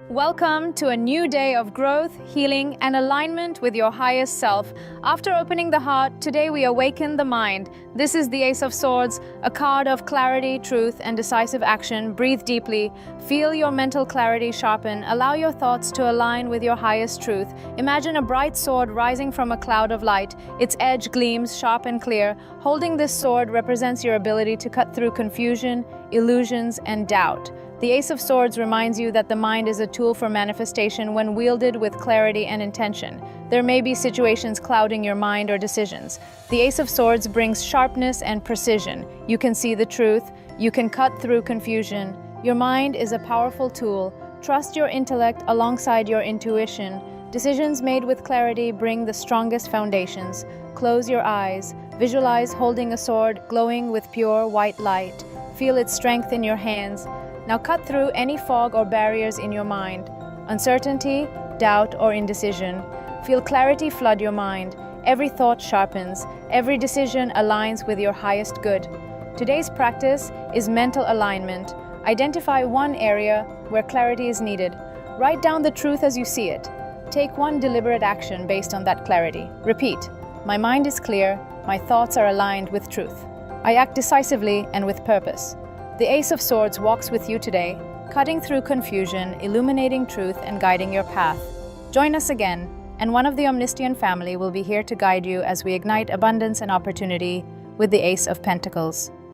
Welcome to a new day of growth, healing, and alignment with your highest self. After opening the heart, today we awaken the mind. This is the Ace of Swords, a card of clarity, truth, and decisive action. Breathe deeply. Feel your mental clarity sharpen. Allow your thoughts to align with your highest truth. Imagine a bright sword rising from a cloud of light. Its edge gleams sharp and clear. Holding this sword represents your ability to cut through confusion, illusions, and doubt. The Ace of Swords reminds you that the mind is a tool for manifestation when wielded with clarity and intention. There may be situations clouding your mind or decisions. The Ace of Swords brings sharpness and precision. You can see the truth. You can cut through confusion. Your mind is a powerful tool. Trust your intellect alongside your intuition. Decisions made with clarity bring the strongest foundations. Close your eyes. Visualize holding a sword glowing with pure white light. Feel its strength in your hands. Now cut through any fog or barriers in your mind. Uncertainty, doubt, or indecision. Feel clarity flood your mind. Every thought sharpens. Every decision aligns with your highest good. Today's practice is mental alignment. Identify one area where clarity is needed. Write down the truth as you see it. Take one deliberate action based on that clarity. Repeat, my mind is clear, my thoughts are aligned with truth. I act decisively and with purpose. The Ace of Swords walks with you today, cutting through confusion, illuminating truth, and guiding your path. Join us again, and one of the Omnistian family will be here to guide you as we ignite abundance and opportunity with the Ace of Pentacles.